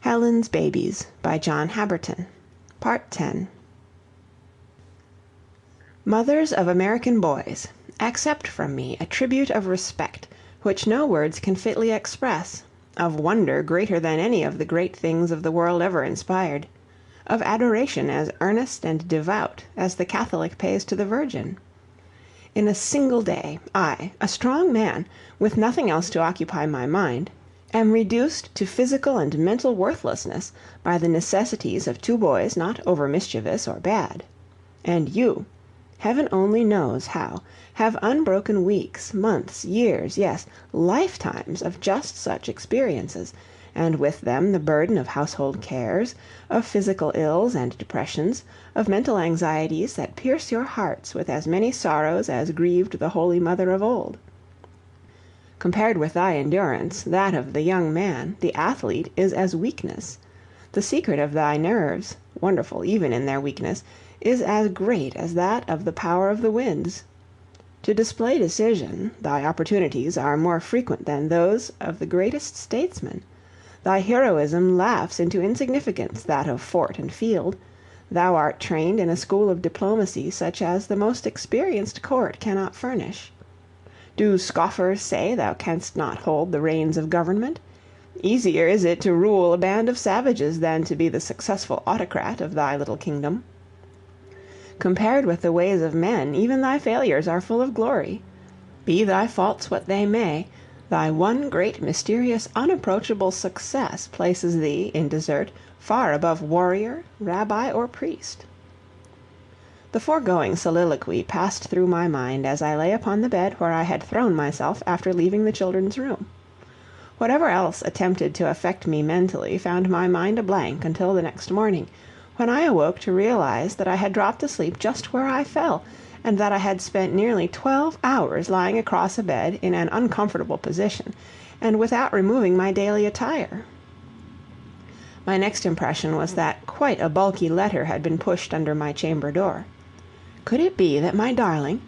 Helen's Babies by John Habberton. Part 10. Mothers of American boys, accept from me a tribute of respect which no words can fitly express, of wonder greater than any of the great things of the world ever inspired, of adoration as earnest and devout as the Catholic pays to the Virgin. In a single day, I, a strong man, with nothing else to occupy my mind, am reduced to physical and mental worthlessness by the necessities of two boys not over mischievous or bad. And you, heaven only knows how, have unbroken weeks, months, years, yes, lifetimes of just such experiences, and with them the burden of household cares, of physical ills and depressions, of mental anxieties that pierce your hearts with as many sorrows as grieved the Holy Mother of old. Compared with thy endurance, that of the young man, the athlete, is as weakness. The secret of thy nerves, wonderful even in their weakness, is as great as that of the power of the winds. To display decision, thy opportunities are more frequent than those of the greatest statesmen. Thy heroism laughs into insignificance that of fort and field. Thou art trained in a school of diplomacy such as the most experienced court cannot furnish. Do scoffers say thou canst not hold the reins of government? Easier is it to rule a band of savages than to be the successful autocrat of thy little kingdom. Compared with the ways of men, even thy failures are full of glory. Be thy faults what they may, thy one great mysterious unapproachable success places thee, in desert, far above warrior, rabbi, or priest. The foregoing soliloquy passed through my mind as I lay upon the bed where I had thrown myself after leaving the children's room. Whatever else attempted to affect me mentally found my mind a blank until the next morning, when I awoke to realize that I had dropped asleep just where I fell, and that I had spent nearly 12 hours lying across a bed in an uncomfortable position, and without removing my daily attire. My next impression was that quite a bulky letter had been pushed under my chamber door. Could it be that my darling—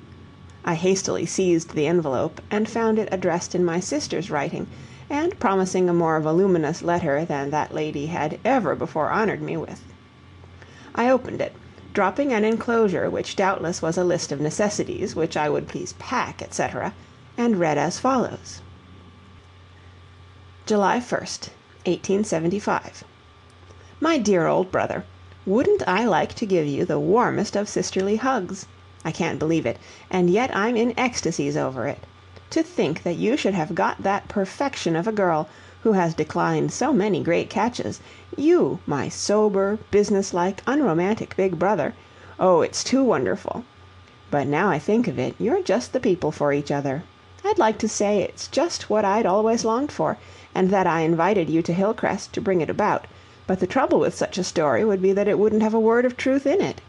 I hastily seized the envelope, and found it addressed in my sister's writing, and promising a more voluminous letter than that lady had ever before honored me with. I opened it, dropping an enclosure which doubtless was a list of necessities which I would please pack, etc., and read as follows. July 1st, 1875. My dear old brother, wouldn't I like to give you the warmest of sisterly hugs? I can't believe it, and yet I'm in ecstasies over it. To think that you should have got that perfection of a girl, who has declined so many great catches, you, my sober, businesslike, unromantic big brother. Oh, it's too wonderful. But now I think of it, you're just the people for each other. I'd like to say it's just what I'd always longed for, and that I invited you to Hillcrest to bring it about, but the trouble with such a story would be that it wouldn't have a word of truth in it.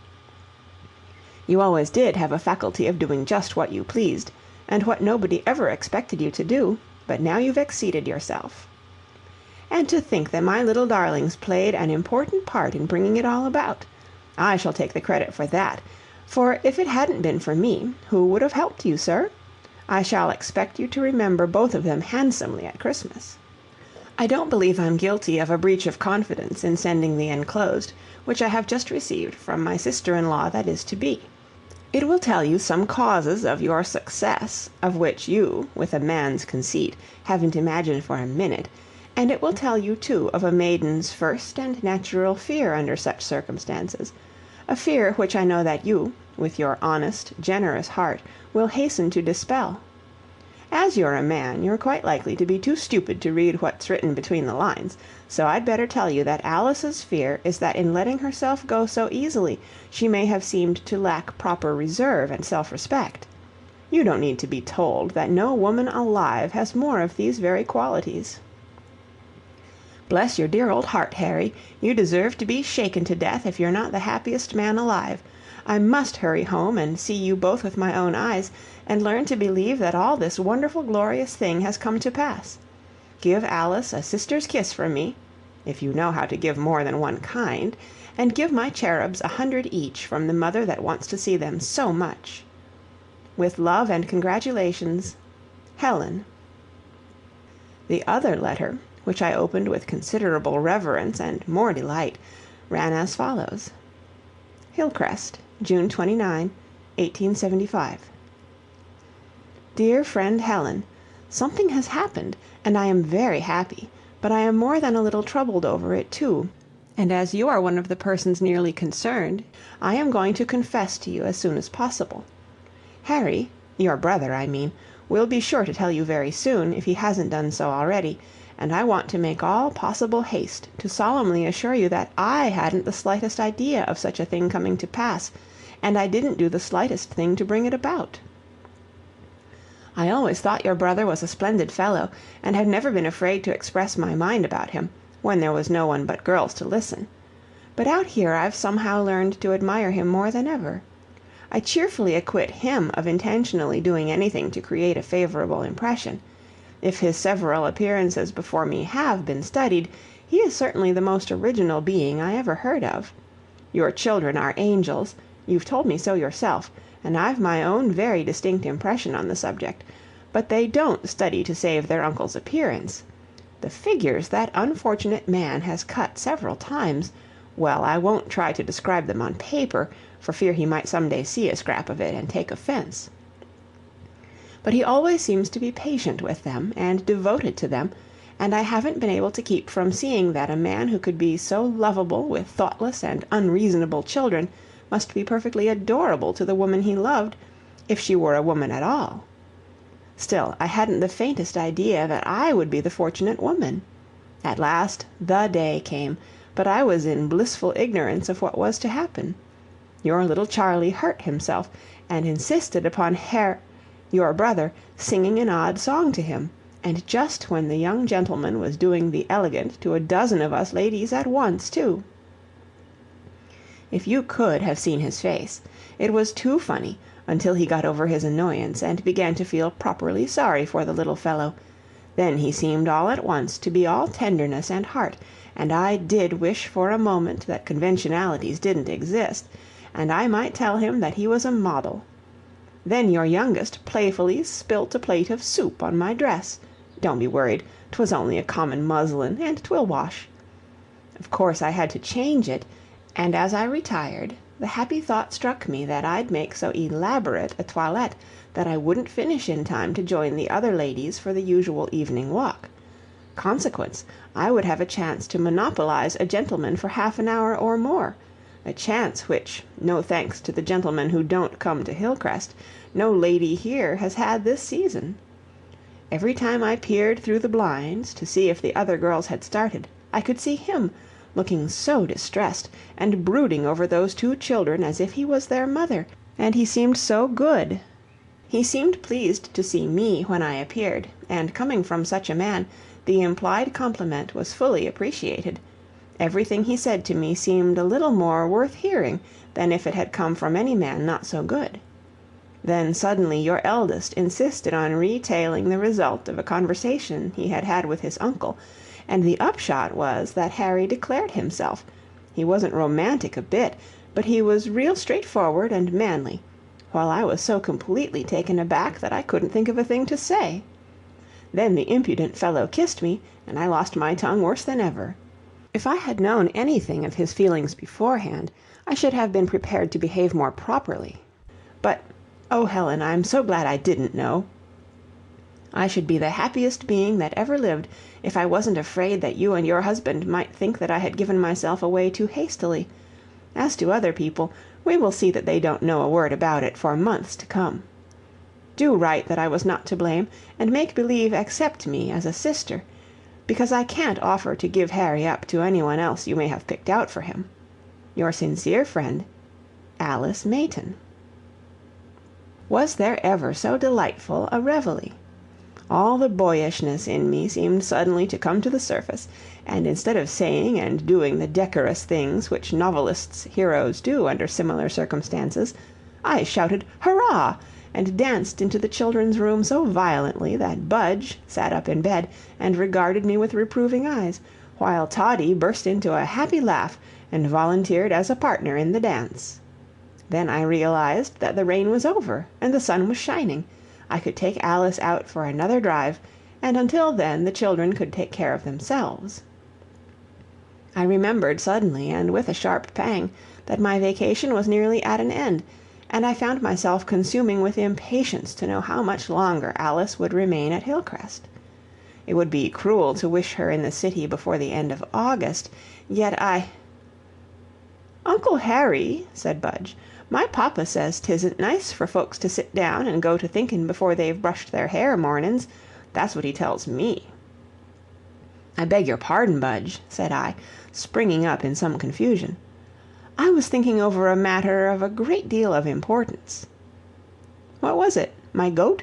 You always did have a faculty of doing just what you pleased, and what nobody ever expected you to do, but now you've exceeded yourself. And to think that my little darlings played an important part in bringing it all about. I shall take the credit for that, for if it hadn't been for me, who would have helped you, sir? I shall expect you to remember both of them handsomely at Christmas. I don't believe I'm guilty of a breach of confidence in sending the enclosed, which I have just received from my sister-in-law that is to be. It will tell you some causes of your success, of which you, with a man's conceit, haven't imagined for a minute, and it will tell you, too, of a maiden's first and natural fear under such circumstances, a fear which I know that you, with your honest, generous heart, will hasten to dispel. As you're a man, you're quite likely to be too stupid to read what's written between the lines, so I'd better tell you that Alice's fear is that in letting herself go so easily, she may have seemed to lack proper reserve and self-respect. You don't need to be told that no woman alive has more of these very qualities. Bless your dear old heart, Harry, you deserve to be shaken to death if you're not the happiest man alive. I must hurry home and see you both with my own eyes, and learn to believe that all this wonderful, glorious thing has come to pass. Give Alice a sister's kiss from me, if you know how to give more than one kind, and give my cherubs 100 each from the mother that wants to see them so much. With love and congratulations, Helen. The other letter, which I opened with considerable reverence and more delight, ran as follows: Hillcrest, June 29, 1875. Dear friend Helen, something has happened, and I am very happy, but I am more than a little troubled over it too, and as you are one of the persons nearly concerned, I am going to confess to you as soon as possible. Harry, your brother, I mean, will be sure to tell you very soon, if he hasn't done so already, and I want to make all possible haste to solemnly assure you that I hadn't the slightest idea of such a thing coming to pass, and I didn't do the slightest thing to bring it about. I always thought your brother was a splendid fellow, and have never been afraid to express my mind about him, when there was no one but girls to listen. But out here I've somehow learned to admire him more than ever. I cheerfully acquit him of intentionally doing anything to create a favorable impression. If his several appearances before me have been studied, he is certainly the most original being I ever heard of. Your children are angels, you've told me so yourself, and I've my own very distinct impression on the subject, but they don't study to save their uncle's appearance. The figures that unfortunate man has cut several times, well, I won't try to describe them on paper, for fear he might some day see a scrap of it and take offense. But he always seems to be patient with them and devoted to them, and I haven't been able to keep from seeing that a man who could be so lovable with thoughtless and unreasonable children must be perfectly adorable to the woman he loved, if she were a woman at all. Still, I hadn't the faintest idea that I would be the fortunate woman. At last the day came, but I was in blissful ignorance of what was to happen. Your little Charlie hurt himself, and insisted upon your brother, singing an odd song to him, and just when the young gentleman was doing the elegant to a dozen of us ladies at once, too. If you could have seen his face, it was too funny, until he got over his annoyance and began to feel properly sorry for the little fellow. Then he seemed all at once to be all tenderness and heart, and I did wish for a moment that conventionalities didn't exist, and I might tell him that he was a model. Then your youngest playfully spilt a plate of soup on my dress. Don't be worried, 'twas only a common muslin, and 'twill wash. Of course I had to change it, and as I retired, the happy thought struck me that I'd make so elaborate a toilette that I wouldn't finish in time to join the other ladies for the usual evening walk. Consequence, I would have a chance to monopolize a gentleman for half an hour or more, a chance which, no thanks to the gentlemen who don't come to Hillcrest, no lady here has had this season. Every time I peered through the blinds to see if the other girls had started, I could see him, looking so distressed, and brooding over those two children as if he was their mother, and he seemed so good. He seemed pleased to see me when I appeared, and coming from such a man, the implied compliment was fully appreciated. Everything he said to me seemed a little more worth hearing than if it had come from any man not so good. Then suddenly your eldest insisted on retailing the result of a conversation he had had with his uncle, and the upshot was that Harry declared himself. He wasn't romantic a bit, but he was real straightforward and manly, while I was so completely taken aback that I couldn't think of a thing to say. Then the impudent fellow kissed me, and I lost my tongue worse than ever. If I had known anything of his feelings beforehand, I should have been prepared to behave more properly. But, oh, Helen, I'm so glad I didn't know. I should be the happiest being that ever lived if I wasn't afraid that you and your husband might think that I had given myself away too hastily. As to other people, we will see that they don't know a word about it for months to come. Do write that I was not to blame, and make believe accept me as a sister, because I can't offer to give Harry up to anyone else you may have picked out for him. Your sincere friend, Alice Mayton. Was there ever so delightful a reveille? All the boyishness in me seemed suddenly to come to the surface, and instead of saying and doing the decorous things which novelists' heroes do under similar circumstances, I shouted "Hurrah!" and danced into the children's room so violently that Budge sat up in bed and regarded me with reproving eyes, while Toddie burst into a happy laugh and volunteered as a partner in the dance. Then I realized that the rain was over and the sun was shining. I could take Alice out for another drive, and until then the children could take care of themselves. I remembered suddenly, and with a sharp pang, that my vacation was nearly at an end, and I found myself consuming with impatience to know how much longer Alice would remain at Hillcrest. It would be cruel to wish her in the city before the end of August, yet "Uncle Harry," said Budge, "my papa says 'tisn't nice for folks to sit down and go to thinkin' before they've brushed their hair mornin's. That's what he tells me." "I beg your pardon, Budge," said I, springing up in some confusion. "I was thinking over a matter of a great deal of importance." "What was it? My goat?"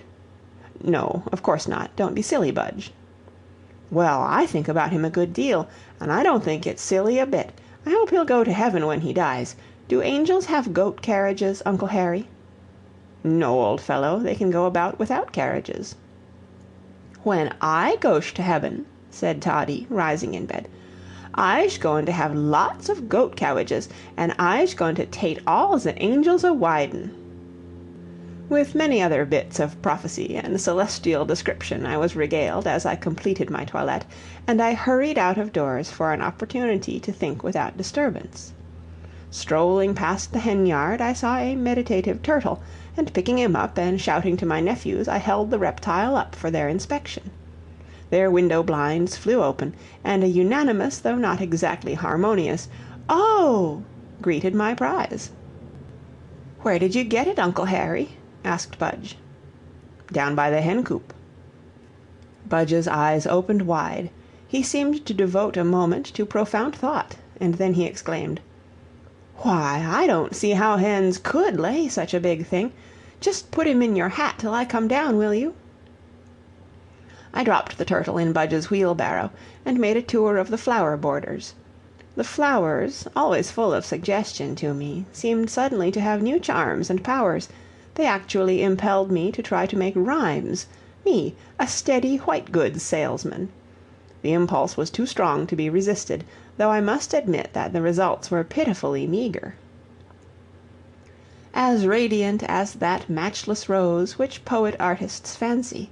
"No, of course not. Don't be silly, Budge." "Well, I think about him a good deal, and I don't think it's silly a bit. I hope he'll go to heaven when he dies. Do angels have goat carriages, Uncle Harry?" "No, old fellow, they can go about without carriages." "When I goesh to heaven," said Toddie, rising in bed, "I's goin' to have lots of goat carriages, and I's goin' to tate all ze angels a widin'." With many other bits of prophecy and celestial description I was regaled as I completed my toilette, and I hurried out of doors for an opportunity to think without disturbance. Strolling past the hen-yard, I saw a meditative turtle, and picking him up and shouting to my nephews, I held the reptile up for their inspection. Their window blinds flew open, and a unanimous, though not exactly harmonious "Oh!" greeted my prize. "Where did you get it, Uncle Harry?" asked Budge. "Down by the hen coop." Budge's eyes opened wide. He seemed to devote a moment to profound thought, and then he exclaimed, "Why, I don't see how hens could lay such a big thing. Just put him in your hat till I come down, will you?" I dropped the turtle in Budge's wheelbarrow, and made a tour of the flower borders. The flowers, always full of suggestion to me, seemed suddenly to have new charms and powers. They actually impelled me to try to make rhymes, me, a steady white goods salesman. The impulse was too strong to be resisted, though I must admit that the results were pitifully meager. As radiant as that matchless rose which poet-artists fancy,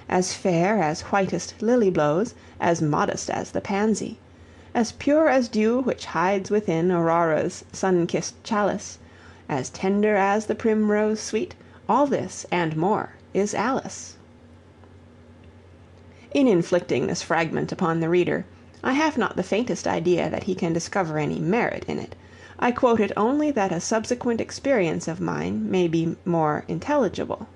as fair as whitest lily blows, as modest as the pansy, as pure as dew which hides within Aurora's sun-kissed chalice, as tender as the primrose sweet, all this and more is Alice. In inflicting this fragment upon the reader, I have not the faintest idea that he can discover any merit in it. I quote it only that a subsequent experience of mine may be more intelligible.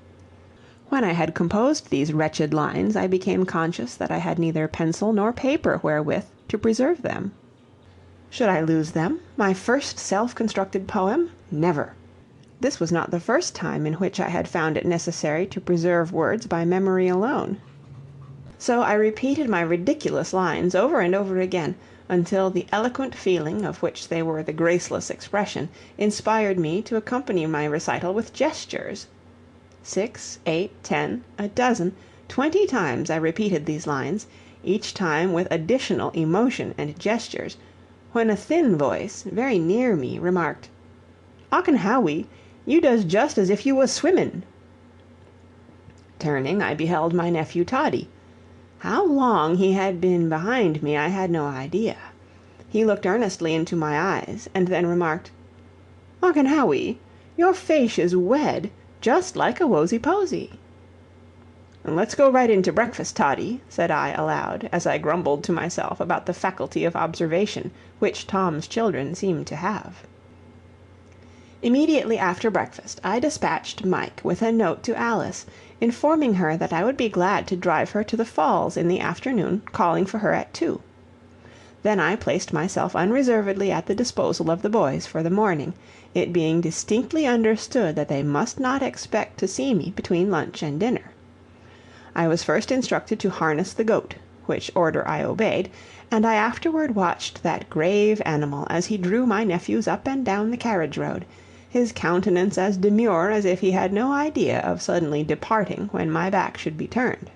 When I had composed these wretched lines, I became conscious that I had neither pencil nor paper wherewith to preserve them. Should I lose them, my first self-constructed poem? Never. This was not the first time in which I had found it necessary to preserve words by memory alone. So I repeated my ridiculous lines over and over again, until the eloquent feeling of which they were the graceless expression inspired me to accompany my recital with gestures. 6, 8, 10, a dozen, 20 times I repeated these lines, each time with additional emotion and gestures, when a thin voice, very near me, remarked, "Ocken Hawwy, you does just as if you was swimmin'." Turning, I beheld my nephew Toddie. How long he had been behind me I had no idea. He looked earnestly into my eyes, and then remarked, "Ocken Hawwy, your face is wed, just like a wosy-posy." "Let's go right in to breakfast, Toddie," said I aloud, as I grumbled to myself about the faculty of observation which Tom's children seemed to have. Immediately after breakfast I dispatched Mike with a note to Alice, informing her that I would be glad to drive her to the Falls in the afternoon, calling for her at 2. Then I placed myself unreservedly at the disposal of the boys for the morning, it being distinctly understood that they must not expect to see me between lunch and dinner. I was first instructed to harness the goat, which order I obeyed, and I afterward watched that grave animal as he drew my nephews up and down the carriage road, his countenance as demure as if he had no idea of suddenly departing when my back should be turned.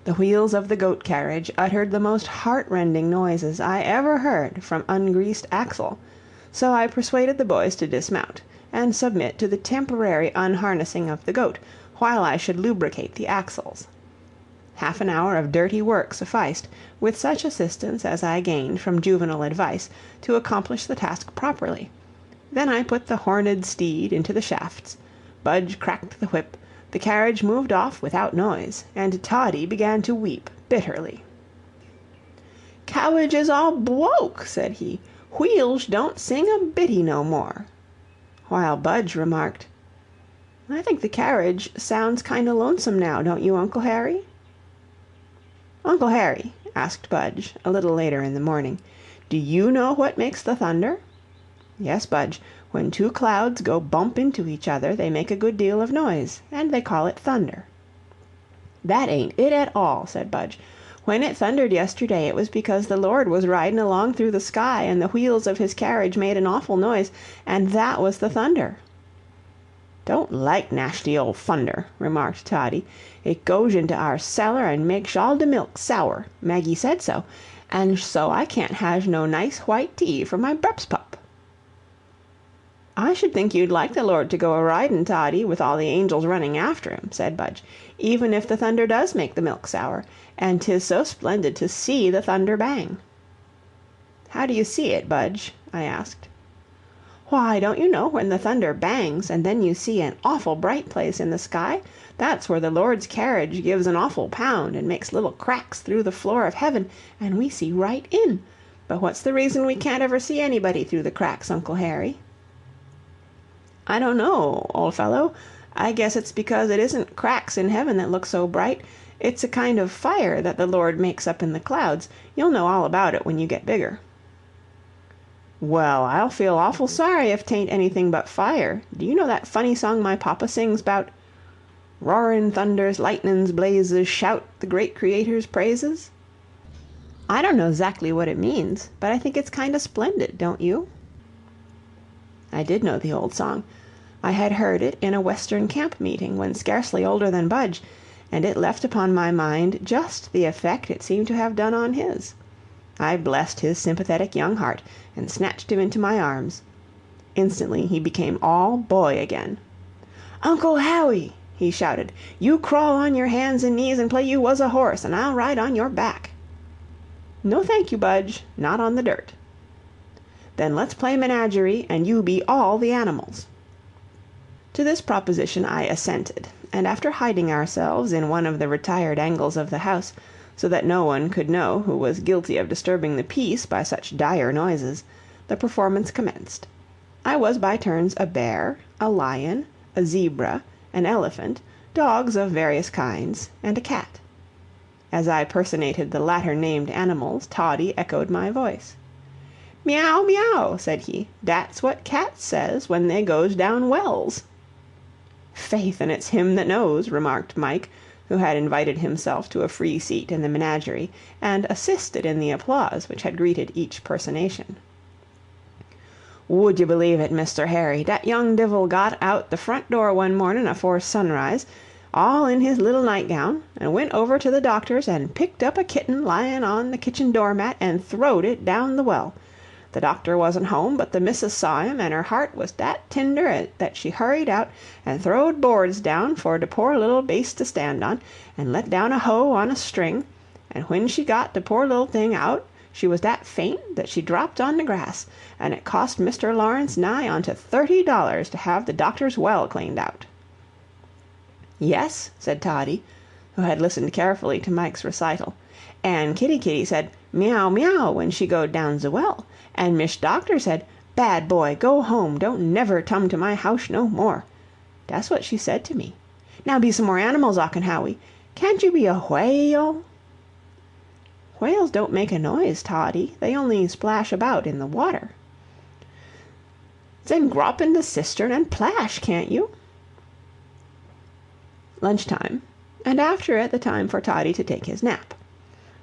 The wheels of the goat carriage uttered the most heart-rending noises I ever heard from ungreased axle, so I persuaded the boys to dismount, and submit to the temporary unharnessing of the goat, while I should lubricate the axles. Half an hour of dirty work sufficed, with such assistance as I gained from juvenile advice, to accomplish the task properly. Then I put the horned steed into the shafts, Budge cracked the whip, the carriage moved off without noise, and Toddie began to weep bitterly. "Cowwage is all bwoke," said he. "Wheels don't sing a bitty no more." While Budge remarked, "I think the carriage sounds kind o' lonesome now, don't you, Uncle Harry?" "Uncle Harry," asked Budge, a little later in the morning, "do you know what makes the thunder?" "Yes, Budge. When two clouds go bump into each other, they make a good deal of noise, and they call it thunder." "That ain't it at all," said Budge. "When it thundered yesterday, it was because the Lord was riding along through the sky, and the wheels of his carriage made an awful noise, and that was the thunder." "Don't like nasty old thunder," remarked Toddie. "It goes into our cellar and makes all de milk sour. Maggie said so, and so I can't have no nice white tea for my brepspup." "I should think you'd like the Lord to go a riding, Toddie, with all the angels running after him," said Budge, "even if the thunder does make the milk sour. And 'tis so splendid to see the thunder bang." "How do you see it, Budge?" I asked. "Why, don't you know when the thunder bangs, and then you see an awful bright place in the sky? That's where the Lord's carriage gives an awful pound, and makes little cracks through the floor of heaven, and we see right in. But what's the reason we can't ever see anybody through the cracks, Uncle Harry?" "I don't know, old fellow. I guess it's because it isn't cracks in heaven that look so bright. It's a kind of fire that the Lord makes up in the clouds. You'll know all about it when you get bigger." "Well, I'll feel awful sorry if 'tain't anything but fire. Do you know that funny song my papa sings 'bout "Roarin' thunders, lightnin's blazes, shout the great Creator's praises"? I don't know 'zactly what it means, but I think it's kind of splendid, don't you?" I did know the old song. I had heard it in a Western camp meeting when scarcely older than Budge, and it left upon my mind just the effect it seemed to have done on his. I blessed his sympathetic young heart, and snatched him into my arms. Instantly he became all boy again. "Uncle Howie," he shouted, "you crawl on your hands and knees and play you was a horse, and I'll ride on your back." "No, thank you, Budge, not on the dirt." "Then let's play menagerie, and you be all the animals." To this proposition I assented, and after hiding ourselves in one of the retired angles of the house, so that no one could know who was guilty of disturbing the peace by such dire noises, the performance commenced. I was by turns a bear, a lion, a zebra, an elephant, dogs of various kinds, and a cat. As I personated the latter named animals, Toddie echoed my voice. "Meow, meow," said he. "Dat's what cats says when they goes down wells." "Faith, and it's him that knows," remarked Mike, who had invited himself to a free seat in the menagerie, and assisted in the applause which had greeted each personation. "Would you believe it, Mr. Harry, dat young divil got out the front door one mornin' afore sunrise, all in his little nightgown, and went over to the doctor's and picked up a kitten lyin' on the kitchen doormat and throwed it down the well. The doctor wasn't home, but the missus saw him, and her heart was dat tender that she hurried out and throwed boards down for de poor little baste to stand on, and let down a hoe on a string, and when she got de poor little thing out, she was dat faint that she dropped on the grass, and it cost Mr. Lawrence nigh onto $30 to have the doctor's well cleaned out." "Yes," said Toddie, who had listened carefully to Mike's recital, "and Kitty Kitty said, 'Meow, meow,' when she goed down ze well, and Mish Doctor said, 'Bad boy, go home, don't never tum to my house no more.' Dat's what she said to me. Now be some more animals, Ocken Hawwy. Can't you be a whale?" "Whales don't make a noise, Toddie. They only splash about in the water." "Then grop in the cistern and plash, can't you?" Lunchtime, and after it the time for Toddie to take his nap.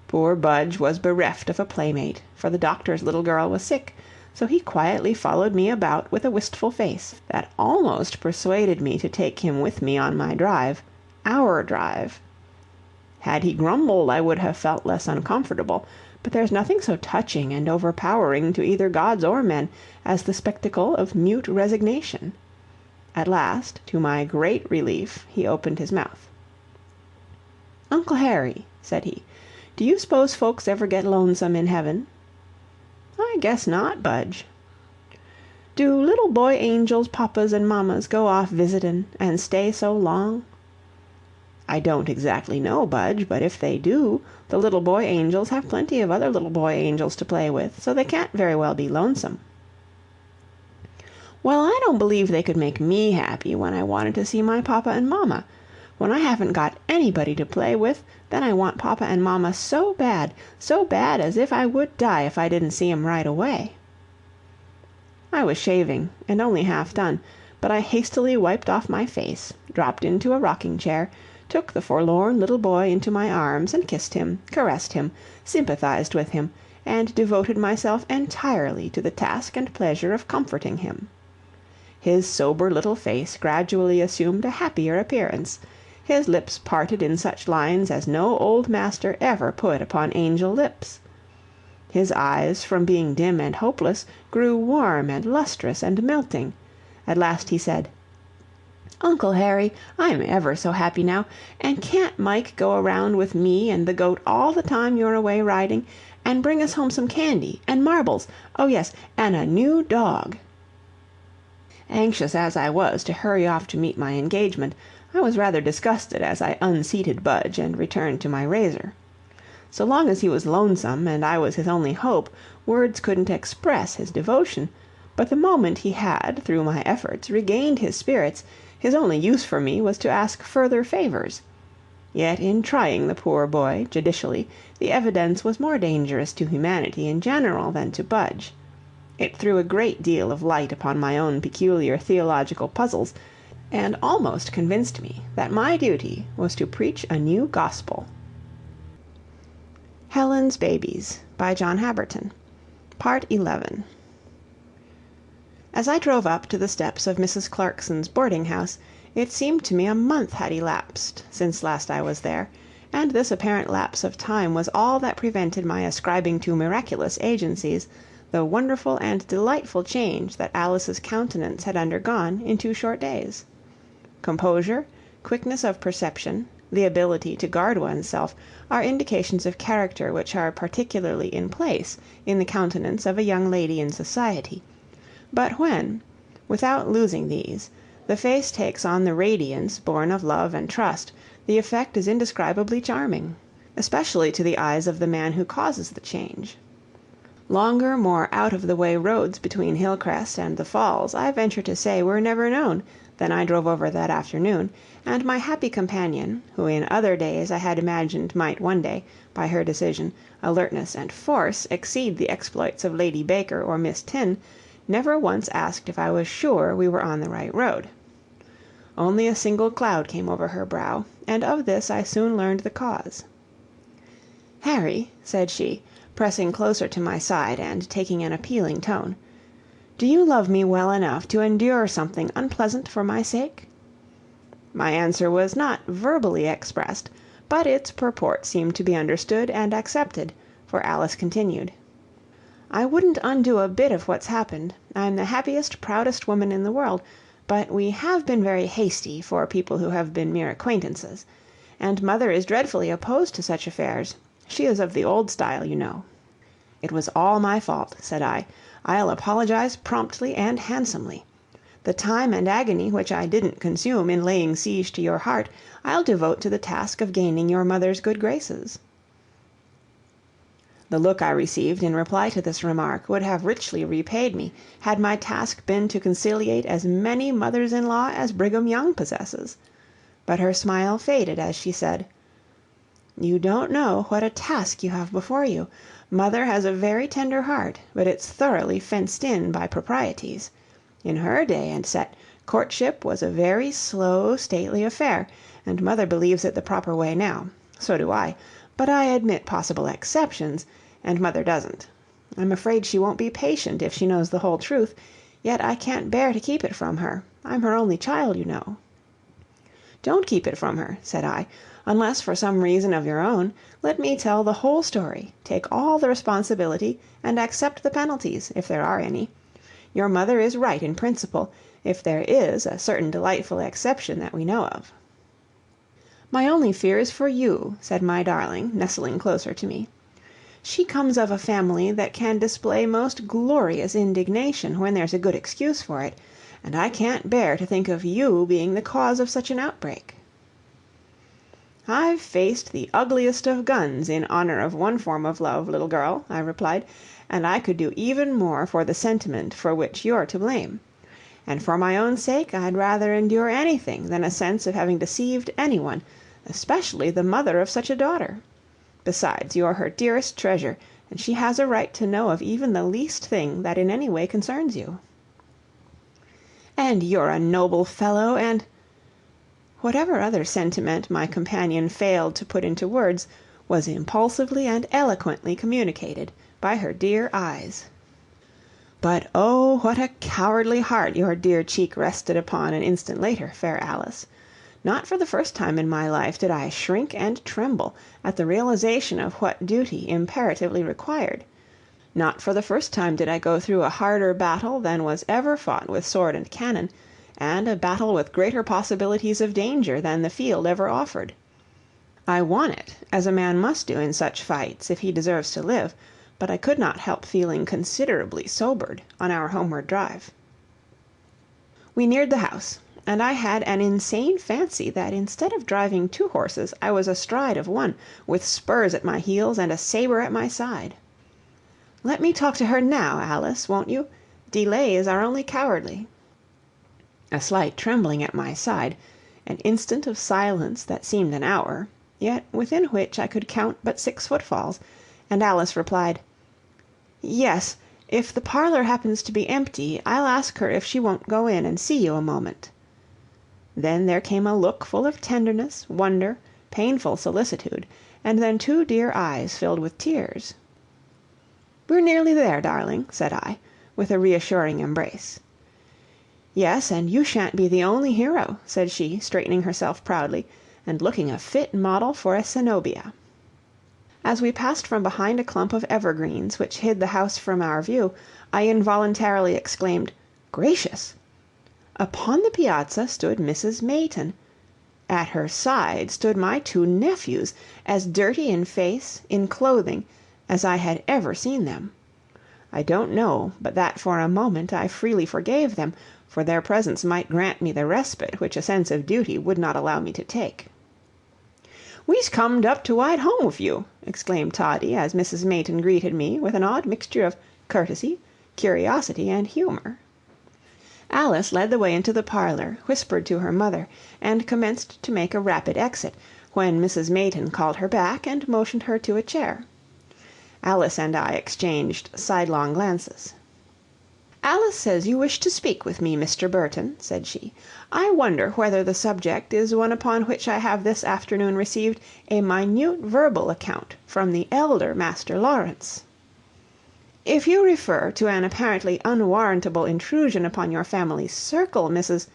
Poor Budge was bereft of a playmate, for the doctor's little girl was sick, so he quietly followed me about with a wistful face that almost persuaded me to take him with me on my drive, our drive. Had he grumbled, I would have felt less uncomfortable, but there's nothing so touching and overpowering to either gods or men as the spectacle of mute resignation. At last, to my great relief, he opened his mouth. "Uncle Harry," said he, "do you s'pose folks ever get lonesome in heaven?" "I guess not, Budge." "Do little boy angels' papas and mammas go off visitin' and stay so long?" "I don't exactly know, Budge, but if they do, the little boy angels have plenty of other little boy angels to play with, so they can't very well be lonesome." "Well, I don't believe they could make me happy when I wanted to see my papa and mamma. When I haven't got anybody to play with, then I want papa and mamma so bad as if I would die if I didn't see 'em right away." I was shaving, and only half done, but I hastily wiped off my face, dropped into a rocking chair, took the forlorn little boy into my arms, and kissed him, caressed him, sympathized with him, and devoted myself entirely to the task and pleasure of comforting him. His sober little face gradually assumed a happier appearance, his lips parted in such lines as no old master ever put upon angel lips. His eyes, from being dim and hopeless, grew warm and lustrous and melting. At last he said, "Uncle Harry, I'm ever so happy now, and can't Mike go around with me and the goat all the time you're away riding, and bring us home some candy and marbles, oh yes, and a new dog?" Anxious as I was to hurry off to meet my engagement, I was rather disgusted as I unseated Budge and returned to my razor. So long as he was lonesome and I was his only hope, words couldn't express his devotion, but the moment he had, through my efforts, regained his spirits, his only use for me was to ask further favors. Yet in trying the poor boy judicially, the evidence was more dangerous to humanity in general than to Budge. It threw a great deal of light upon my own peculiar theological puzzles, and almost convinced me that my duty was to preach a new gospel. Helen's Babies by John Habberton. Part 11. As I drove up to the steps of Mrs. Clarkson's boarding house, it seemed to me a month had elapsed since last I was there, and this apparent lapse of time was all that prevented my ascribing to miraculous agencies the wonderful and delightful change that Alice's countenance had undergone in 2 short days. Composure, quickness of perception, the ability to guard oneself, are indications of character which are particularly in place in the countenance of a young lady in society. But when, without losing these, the face takes on the radiance born of love and trust, the effect is indescribably charming, especially to the eyes of the man who causes the change. Longer, more out-of-the-way roads between Hillcrest and the Falls, I venture to say, were never known, than I drove over that afternoon, and my happy companion, who in other days I had imagined might one day, by her decision, alertness, and force, exceed the exploits of Lady Baker or Miss Tin, never once asked if I was sure we were on the right road. Only a single cloud came over her brow, and of this I soon learned the cause. "Harry," said she, pressing closer to my side and taking an appealing tone, "do you love me well enough to endure something unpleasant for my sake?" My answer was not verbally expressed, but its purport seemed to be understood and accepted, for Alice continued, "I wouldn't undo a bit of what's happened. I'm the happiest, proudest woman in the world, but we have been very hasty for people who have been mere acquaintances. And mother is dreadfully opposed to such affairs. She is of the old style, you know." "It was all my fault," said I. "I'll apologize promptly and handsomely. The time and agony which I didn't consume in laying siege to your heart, I'll devote to the task of gaining your mother's good graces." The look I received in reply to this remark would have richly repaid me had my task been to conciliate as many mothers-in-law as Brigham Young possesses. But her smile faded as she said, "You don't know what a task you have before you. Mother has a very tender heart, but it's thoroughly fenced in by proprieties. In her day and set, courtship was a very slow, stately affair, and mother believes it the proper way now. So do I, but I admit possible exceptions, and mother doesn't. I'm afraid she won't be patient if she knows the whole truth, yet I can't bear to keep it from her. I'm her only child, you know." "Don't keep it from her," said I, "unless for some reason of your own. Let me tell the whole story, take all the responsibility, and accept the penalties, if there are any. Your mother is right in principle, if there is a certain delightful exception that we know of." My only fear is for you, said my darling, nestling closer to me. She comes of a family that can display most glorious indignation when there's a good excuse for it, and I can't bear to think of you being the cause of such an outbreak. I've faced the ugliest of guns in honor of one form of love, little girl, I replied, and I could do even more for the sentiment for which you're to blame. And for my own sake, I'd rather endure anything than a sense of having deceived anyone, especially the mother of such a daughter. Besides, you're her dearest treasure, and she has a right to know of even the least thing that in any way concerns you. And you're a noble fellow, and... Whatever other sentiment my companion failed to put into words was impulsively and eloquently communicated by her dear eyes. But oh, what a cowardly heart your dear cheek rested upon an instant later, fair Alice! Not for the first time in my life did I shrink and tremble at the realization of what duty imperatively required. Not for the first time did I go through a harder battle than was ever fought with sword and cannon, and a battle with greater possibilities of danger than the field ever offered. I won it, as a man must do in such fights if he deserves to live, but I could not help feeling considerably sobered on our homeward drive. We neared the house, and I had an insane fancy that instead of driving two horses I was astride of one, with spurs at my heels and a saber at my side. Let me talk to her now, Alice, won't you? Delays are only cowardly. A slight trembling at my side, an instant of silence that seemed an hour, yet within which I could count but 6 footfalls, and Alice replied, "Yes, if the parlor happens to be empty, I'll ask her if she won't go in and see you a moment." Then there came a look full of tenderness, wonder, painful solicitude, and then 2 dear eyes filled with tears. "We're nearly there, darling," said I, with a reassuring embrace. "Yes, and you shan't be the only hero," said she, straightening herself proudly, and looking a fit model for a Zenobia. As we passed from behind a clump of evergreens which hid the house from our view, I involuntarily exclaimed, "Gracious!" Upon the piazza stood Mrs. Mayton. At her side stood my 2 nephews, as dirty in face, in clothing, as I had ever seen them. I don't know but that for a moment I freely forgave them, for their presence might grant me the respite which a sense of duty would not allow me to take. "We's comed up to wide home wif you," exclaimed Toddie, as Mrs. Mayton greeted me with an odd mixture of courtesy, curiosity, and humor. Alice led the way into the parlor, whispered to her mother, and commenced to make a rapid exit, when Mrs. Mayton called her back and motioned her to a chair. Alice and I exchanged sidelong glances. "Alice says you wish to speak with me, Mr. Burton," said she. "I wonder whether the subject is one upon which I have this afternoon received a minute verbal account from the elder Master Lawrence." "If you refer to an apparently unwarrantable intrusion upon your family's circle, Mrs.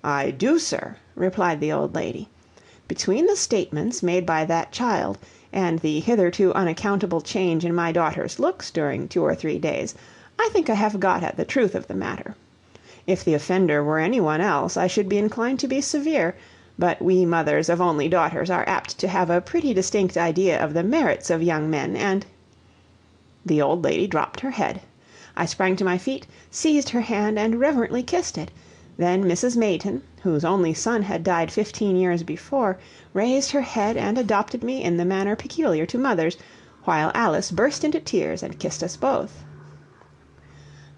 "I do, sir," replied the old lady. "Between the statements made by that child and the hitherto unaccountable change in my daughter's looks during 2 or 3 days, I think I have got at the truth of the matter. If the offender were any one else, I should be inclined to be severe, but we mothers of only daughters are apt to have a pretty distinct idea of the merits of young men, and..." The old lady dropped her head. I sprang to my feet, seized her hand, and reverently kissed it. Then Mrs. Mayton, whose only son had died 15 years before, raised her head and adopted me in the manner peculiar to mothers, while Alice burst into tears and kissed us both.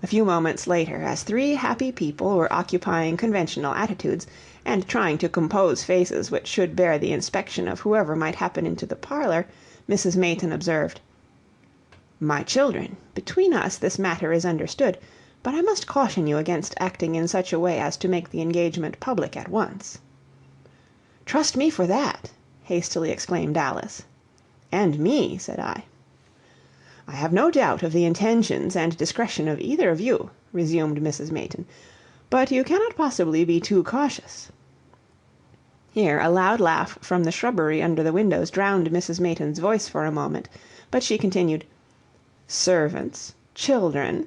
A few moments later, as 3 happy people were occupying conventional attitudes, and trying to compose faces which should bear the inspection of whoever might happen into the parlor, Mrs. Mayton observed, "My children, between us this matter is understood, but I must caution you against acting in such a way as to make the engagement public at once." "Trust me for that," hastily exclaimed Alice. "And me," said I. "I have no doubt of the intentions and discretion of either of you," resumed Mrs. Mayton, "but you cannot possibly be too cautious." Here a loud laugh from the shrubbery under the windows drowned Mrs. Mayton's voice for a moment, but she continued, "Servants, children,"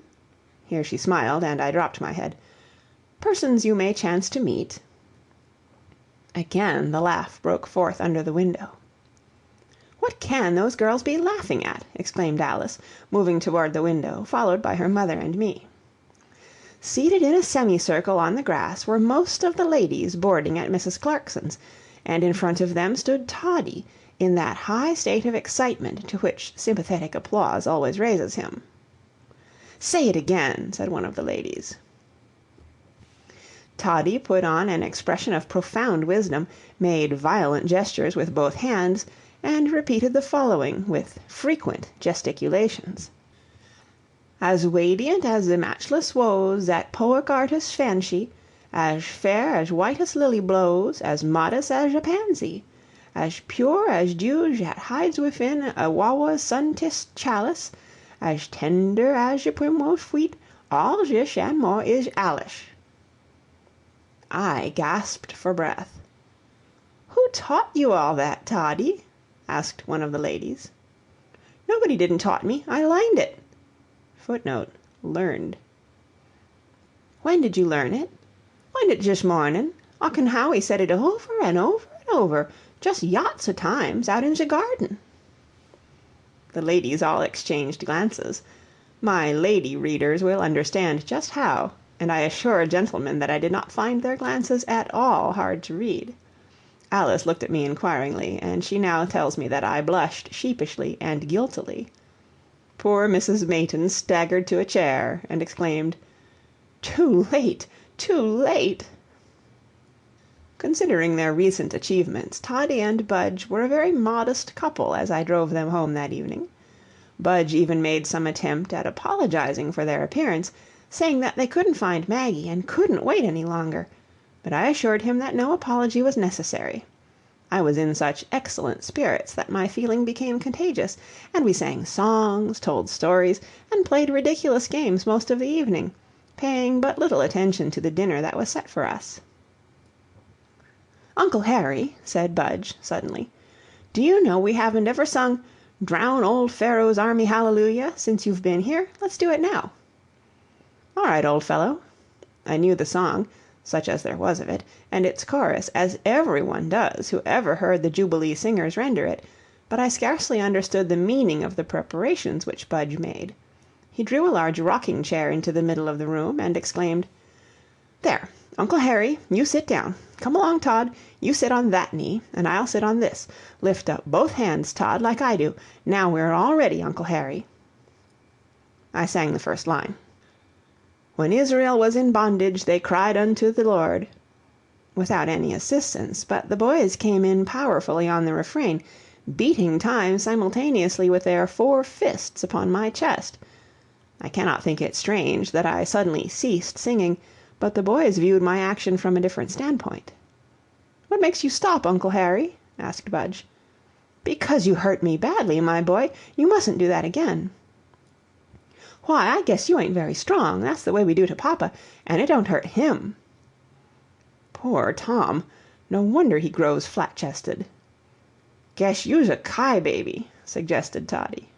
here she smiled, and I dropped my head, "persons you may chance to meet." Again the laugh broke forth under the window. "What can those girls be laughing at?" exclaimed Alice, moving toward the window, followed by her mother and me. Seated in a semicircle on the grass were most of the ladies boarding at Mrs. Clarkson's, and in front of them stood Toddie, in that high state of excitement to which sympathetic applause always raises him. "Say it again," said one of the ladies. Toddie put on an expression of profound wisdom, made violent gestures with both hands, and repeated the following with frequent gesticulations: "As radiant as the matchless woes that poic artist fancy, as fair as whitest lily blows, as modest as a pansy, as pure as dew that hides within a wawa's sun-kissed chalice, as tender as your primrose sweet, all this and more is Alice." I gasped for breath. "Who taught you all that, Toddie?" asked one of the ladies. "Nobody didn't taught me. I learned it." (Footnote: learned.) "When did you learn it?" "Learned it just mornin'. Uncle Howie said it over and over and over, just yots of times, out in ze garden." The ladies all exchanged glances. My lady readers will understand just how, and I assure gentlemen that I did not find their glances at all hard to read. Alice looked at me inquiringly, and she now tells me that I blushed sheepishly and guiltily. Poor Mrs. Mayton staggered to a chair and exclaimed, "Too late! Too late!" Considering their recent achievements, Toddie and Budge were a very modest couple as I drove them home that evening. Budge even made some attempt at apologizing for their appearance, saying that they couldn't find Maggie and couldn't wait any longer, but I assured him that no apology was necessary. I was in such excellent spirits that my feeling became contagious, and we sang songs, told stories, and played ridiculous games most of the evening, paying but little attention to the dinner that was set for us. "Uncle Harry," said Budge, suddenly, "do you know we haven't ever sung 'Drown old Pharaoh's Army Hallelujah' since you've been here? Let's do it now." "All right, old fellow." I knew the song, such as there was of it, and its chorus, as everyone does who ever heard the Jubilee singers render it, but I scarcely understood the meaning of the preparations which Budge made. He drew a large rocking chair into the middle of the room, and exclaimed, "There, Uncle Harry, you sit down. Come along, Todd, you sit on that knee, and I'll sit on this. Lift up both hands, Todd, like I do. Now we're all ready, Uncle Harry." I sang the first line. "When Israel was in bondage, they cried unto the Lord," without any assistance, but the boys came in powerfully on the refrain, beating time simultaneously with their 4 fists upon my chest. I cannot think it strange that I suddenly ceased singing, but the boys viewed my action from a different standpoint. "What makes you stop, Uncle Harry?" asked Budge. "Because you hurt me badly, my boy. You mustn't do that again." "Why, I guess you ain't very strong. That's the way we do to papa, and it don't hurt him." Poor Tom! No wonder he grows flat-chested. "Guess you's a Kai baby," suggested Toddie.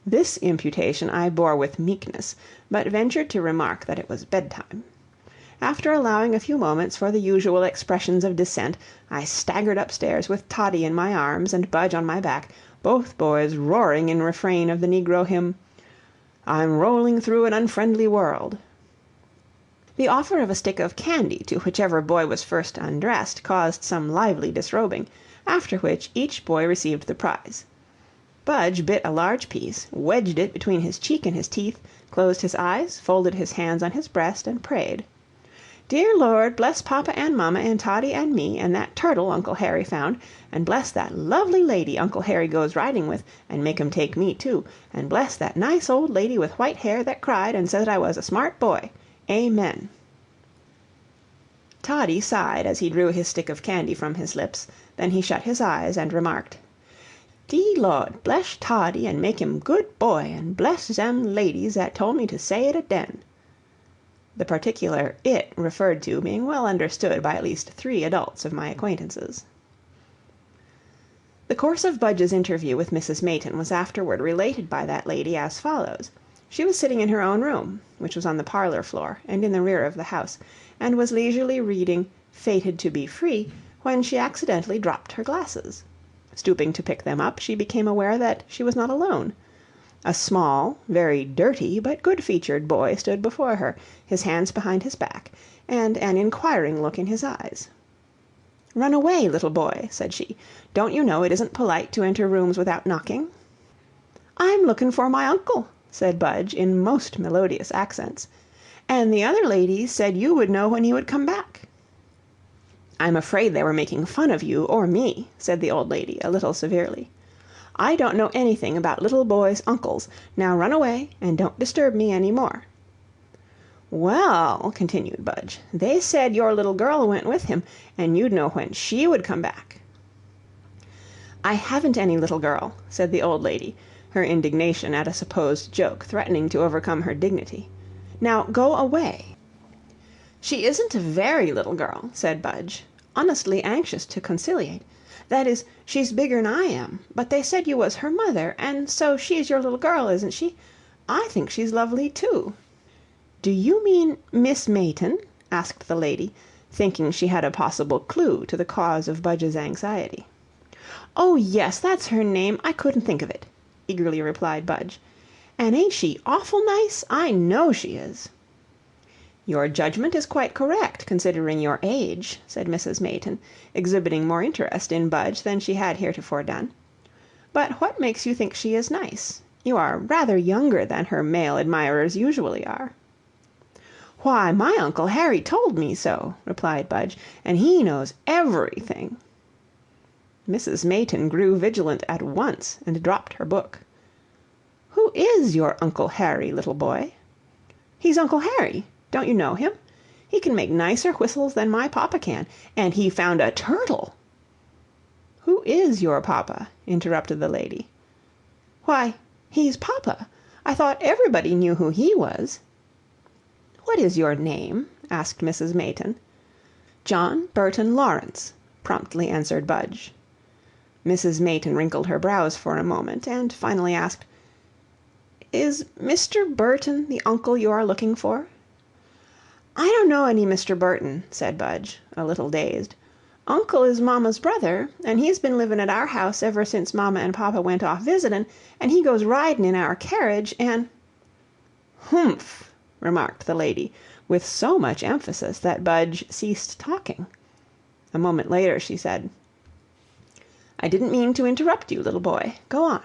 This imputation I bore with meekness, but ventured to remark that it was bedtime. After allowing a few moments for the usual expressions of dissent, I staggered upstairs with Toddie in my arms and Budge on my back, both boys roaring in refrain of the negro hymn, "I'm rolling through an unfriendly world." The offer of a stick of candy to whichever boy was first undressed caused some lively disrobing, after which each boy received the prize. Budge bit a large piece, wedged it between his cheek and his teeth, closed his eyes, folded his hands on his breast, and prayed, "Dear Lord, bless papa and mamma and Toddie and me, and that turtle Uncle Harry found, and bless that lovely lady Uncle Harry goes riding with, and make 'em take me too, and bless that nice old lady with white hair that cried and said I was a smart boy. Amen." Toddie sighed as he drew his stick of candy from his lips, then he shut his eyes and remarked, "Dee Lord, bless Toddie and make him good boy, and bless them ladies that told me to say it aden." The particular "it" referred to being well understood by at least 3 adults of my acquaintances. The course of Budge's interview with Mrs. Mayton was afterward related by that lady as follows. She was sitting in her own room, which was on the parlor floor and in the rear of the house, and was leisurely reading fated to be free, when she accidentally dropped her glasses. Stooping to pick them up, she became aware that she was not alone. A small, very dirty, but good-featured boy stood before her, his hands behind his back, and an inquiring look in his eyes. "Run away, little boy," said she. "Don't you know it isn't polite to enter rooms without knocking?" "I'm looking for my uncle," said Budge in most melodious accents, "and the other ladies said you would know when he would come back." "I'm afraid they were making fun of you or me," said the old lady, a little severely. "I don't know anything about little boys' uncles. Now run away, and don't disturb me any more." "Well," continued Budge, "they said your little girl went with him, and you'd know when she would come back." "I haven't any little girl," said the old lady, her indignation at a supposed joke threatening to overcome her dignity. "Now go away." "She isn't a very little girl," said Budge, honestly anxious to conciliate. "That is, she's bigger'n I am, but they said you was her mother, and so she's your little girl, isn't she? I think she's lovely, too." "Do you mean Miss Mayton?" asked the lady, thinking she had a possible clue to the cause of Budge's anxiety. "Oh, yes, that's her name. I couldn't think of it," eagerly replied Budge. "And ain't she awful nice? I know she is." "Your judgment is quite correct, considering your age," said Mrs. Mayton, exhibiting more interest in Budge than she had heretofore done. "But what makes you think she is nice? You are rather younger than her male admirers usually are." "Why, my Uncle Harry told me so," replied Budge, "and he knows everything." Mrs. Mayton grew vigilant at once and dropped her book. "Who is your Uncle Harry, little boy?" "He's Uncle Harry. Don't you know him? He can make nicer whistles than my papa can, and he found a turtle." "Who is your papa?" interrupted the lady. "Why, he's papa. I thought everybody knew who he was." "What is your name?" asked Mrs. Mayton. "John Burton Lawrence," promptly answered Budge. Mrs. Mayton wrinkled her brows for a moment, and finally asked, "Is Mr. Burton the uncle you are looking for?" "I don't know any Mr. Burton," said Budge, a little dazed. "Uncle is mamma's brother, and he's been living at our house ever since mamma and papa went off visitin', and he goes riding in our carriage, and—" "Humph!" remarked the lady, with so much emphasis that Budge ceased talking. A moment later she said, "I didn't mean to interrupt you, little boy. Go on."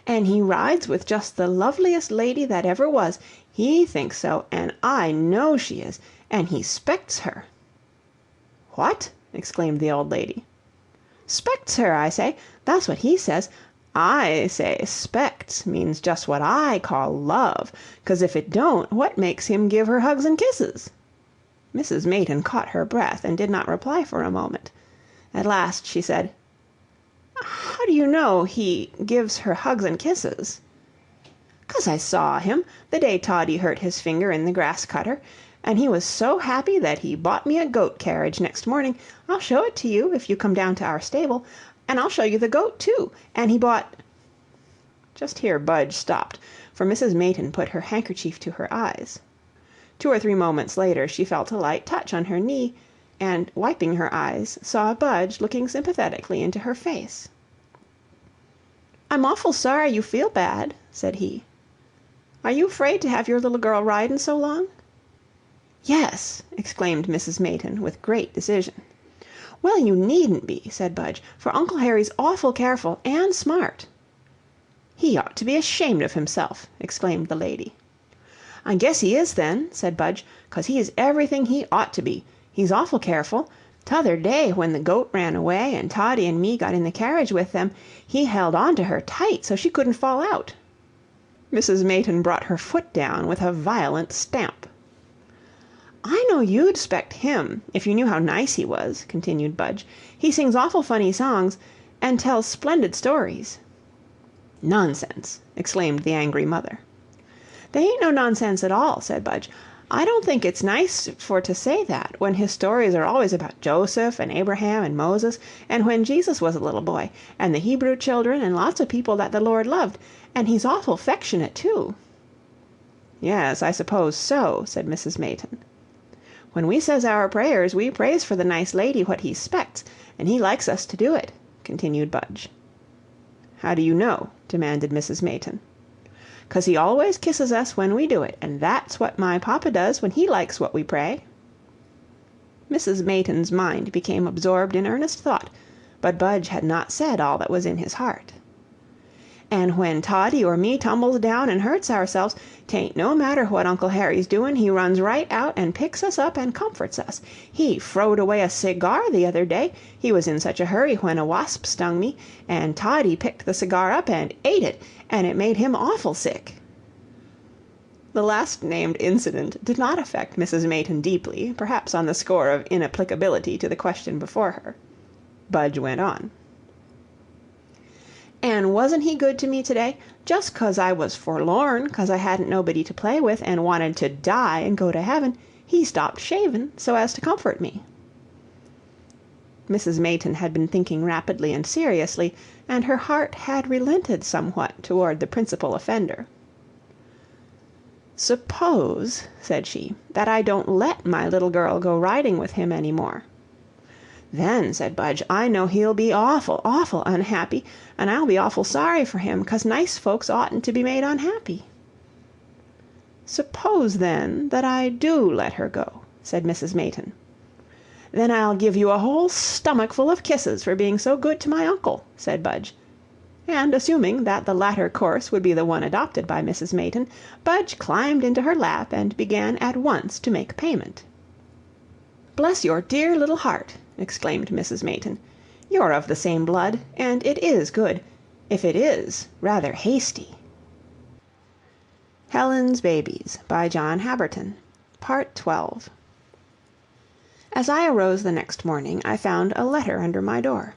"And he rides with just the loveliest lady that ever was. He thinks so, and I know she is, and he 'spects her." "What?" exclaimed the old lady. "'Spects her, I say. That's what he says. I say 'spects means just what I call love, 'cause if it don't, what makes him give her hugs and kisses?" Mrs. Mayton caught her breath and did not reply for a moment. At last she said, "How do you know he gives her hugs and kisses?" "'Cause I saw him the day Toddie hurt his finger in the grass cutter, and he was so happy that he bought me a goat carriage next morning. I'll show it to you if you come down to our stable, and I'll show you the goat too. And he bought—" Just here Budge stopped, for Mrs. Mayton put her handkerchief to her eyes. 2 or 3 moments later she felt a light touch on her knee, and, wiping her eyes, saw Budge looking sympathetically into her face. "I'm awful sorry you feel bad," said he. "Are you afraid to have your little girl ridin' so long?" "Yes," exclaimed Mrs. Mayton, with great decision. "Well, you needn't be," said Budge, "for Uncle Harry's awful careful and smart." "He ought to be ashamed of himself," exclaimed the lady. "I guess he is, then," said Budge, "'cause he is everything he ought to be. He's awful careful. T'other day, when the goat ran away and Toddie and me got in the carriage with them, he held on to her tight so she couldn't fall out." Mrs. Mayton brought her foot down with a violent stamp. "I know you'd 'spect him, if you knew how nice he was," continued Budge. "He sings awful funny songs, and tells splendid stories." "Nonsense!" exclaimed the angry mother. "They ain't no nonsense at all," said Budge. "I don't think it's nice for to say that, when his stories are always about Joseph and Abraham and Moses, and when Jesus was a little boy, and the Hebrew children, and lots of people that the Lord loved, and he's awful 'fectionate too." "Yes, I suppose so," said Mrs. Mayton. When we says our prayers, we prays for the nice lady what he 'spects, and he likes us to do it," continued Budge. "How do you know?" demanded Mrs. Mayton. "'Cause he always kisses us when we do it, and that's what my papa does when he likes what we pray." Mrs. Mayton's mind became absorbed in earnest thought, but Budge had not said all that was in his heart. "And when Toddie or me tumbles down and hurts ourselves, 'tain't no matter what Uncle Harry's doin', he runs right out and picks us up and comforts us. He frowed away a cigar the other day, he was in such a hurry when a wasp stung me, and Toddie picked the cigar up and ate it, and it made him awful sick." The last named incident did not affect Mrs. Mayton deeply, perhaps on the score of inapplicability to the question before her. Budge went on. "An' wasn't he good to me today? Just 'cause I was forlorn, 'cause I hadn't nobody to play with, and wanted to die and go to heaven, he stopped shavin' so as to comfort me." Mrs. Mayton had been thinking rapidly and seriously, and her heart had relented somewhat toward the principal offender. "Suppose," said she, "that I don't let my little girl go riding with him any more." "Then," said Budge, "I know he'll be awful, awful unhappy, and I'll be awful sorry for him, 'cause nice folks oughtn't to be made unhappy." "Suppose, then, that I do let her go," said Mrs. Mayton. "Then I'll give you a whole stomachful of kisses for being so good to my uncle," said Budge. And assuming that the latter course would be the one adopted by Mrs. Mayton, Budge climbed into her lap and began at once to make payment. "Bless your dear little heart!" exclaimed Mrs. Mayton. "You're of the same blood, and it is good, if it is rather hasty." Helen's Babies by John Habberton, Part 12. As I arose the next morning, I found a letter under my door.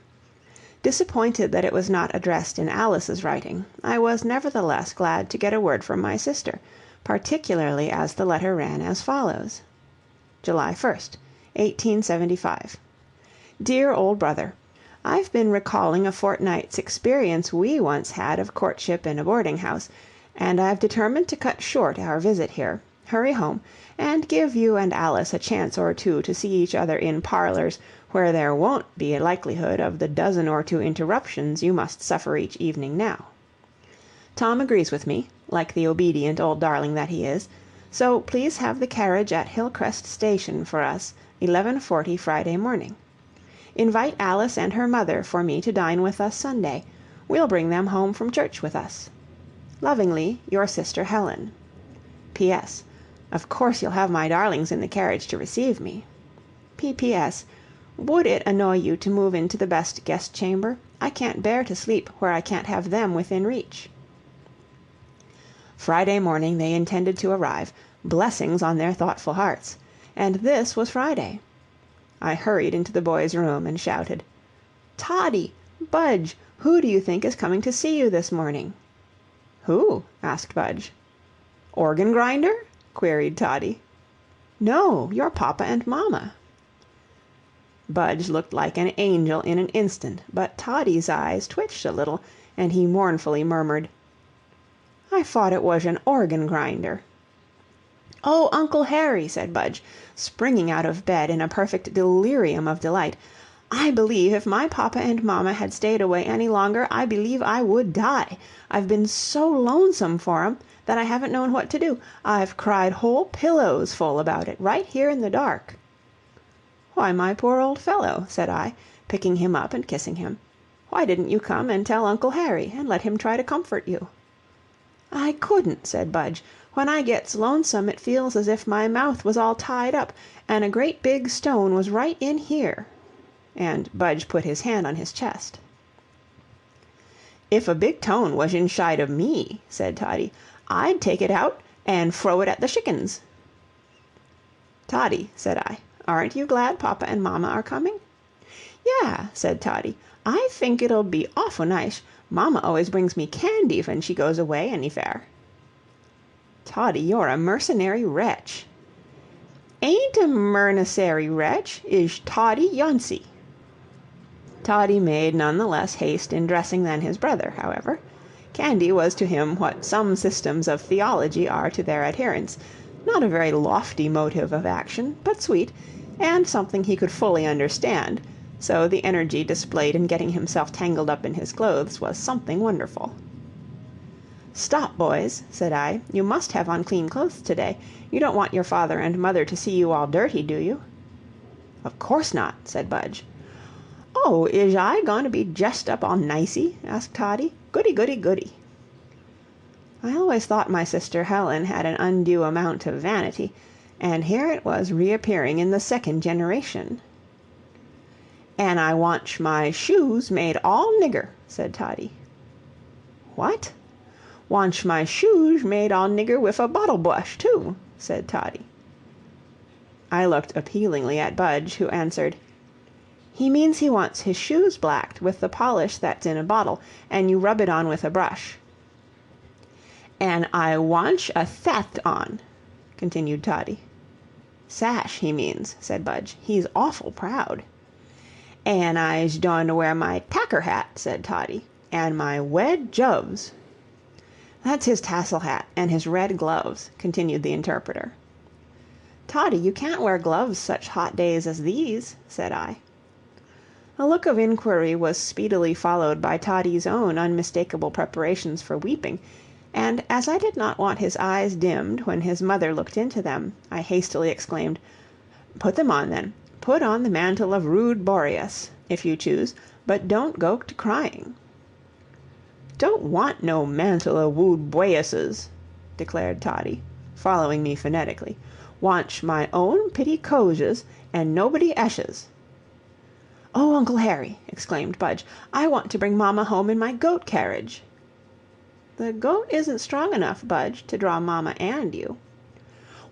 Disappointed that it was not addressed in Alice's writing, I was nevertheless glad to get a word from my sister, particularly as the letter ran as follows: July 1st, 1875. Dear old brother, I've been recalling a fortnight's experience we once had of courtship in a boarding house, and I've determined to cut short our visit here, hurry home, and give you and Alice a chance or two to see each other in parlors where there won't be a likelihood of the dozen or two interruptions you must suffer each evening now. Tom agrees with me, like the obedient old darling that he is, so please have the carriage at Hillcrest Station for us 11:40 Friday morning. Invite Alice and her mother for me to dine with us Sunday. We'll bring them home from church with us. Lovingly, your sister Helen. P.S. Of course you'll have my darlings in the carriage to receive me. P.P.S. Would it annoy you to move into the best guest chamber? I can't bear to sleep where I can't have them within reach. Friday morning they intended to arrive, blessings on their thoughtful hearts, and this was Friday. I hurried into the boys' room and shouted, "Toddie, Budge, who do you think is coming to see you this morning?" "Who?" asked Budge. "Organ grinder?" queried Toddie. "No, your papa and mamma." Budge looked like an angel in an instant, but Toddie's eyes twitched a little, and he mournfully murmured, "I thought it was an organ grinder." "Oh, Uncle Harry," said Budge, springing out of bed in a perfect delirium of delight, "I believe if my papa and mamma had stayed away any longer, I believe I would die. I've been so lonesome for 'em that I haven't known what to do. I've cried whole pillows full about it, right here in the dark." "Why, my poor old fellow," said I, picking him up and kissing him, "why didn't you come and tell Uncle Harry, and let him try to comfort you?" "I couldn't," said Budge. "When I gets lonesome it feels as if my mouth was all tied up, and a great big stone was right in here." And Budge put his hand on his chest. "If a big tone was inside of me," said Toddie, "I'd take it out and frow it at the chickens." "Toddie," said I, "aren't you glad papa and mamma are coming?" "Yeah," said Toddie, "I think it'll be awful nice. Mamma always brings me candy when she goes away anyfare." "Toddie, you're a mercenary wretch." "Ain't a mercenary wretch, is Toddie Yancey." Toddie made none the less haste in dressing than his brother, however. Candy was to him what some systems of theology are to their adherents, Not a very lofty motive of action, but sweet, and something he could fully understand, so the energy displayed in getting himself tangled up in his clothes was something wonderful. "Stop, boys," said I. "You must have on clean clothes today. You don't want your father and mother to see you all dirty, do you?" "Of course not," said Budge. "Oh, is I goin' to be dressed up all nicey?" asked Toddie. "Goody, goody, goody." I always thought my sister Helen had an undue amount of vanity, and here it was reappearing in the second generation. "An' I wantsh my shoes made all nigger," said Toddie. "What?" "Wantsh my shoes made all nigger wif a bottle bush, too," said Toddie. I looked appealingly at Budge, who answered, "He means he wants his shoes blacked with the polish that's in a bottle, and you rub it on with a brush." "An' I wantsh a thath on," continued Toddie. "Sash, he means," said Budge. "He's awful proud." "An' I's doin' to wear my tacker hat," said Toddie, "an' my wed joves." "That's his tassel hat and his red gloves," continued the interpreter. "Toddie, you can't wear gloves such hot days as these," said I. A look of inquiry was speedily followed by Toddie's own unmistakable preparations for weeping, and as I did not want his eyes dimmed when his mother looked into them, I hastily exclaimed, "Put them on, then. Put on the mantle of rude Boreas, if you choose, but don't go to crying." "Don't want no mantle o' wood Boyasses," declared Toddie, following me phonetically. "Wantsh my own pitty cozes, and nobody eshes." "Oh, Uncle Harry," exclaimed Budge, "I want to bring mamma home in my goat carriage." "The goat isn't strong enough, Budge, to draw mamma and you."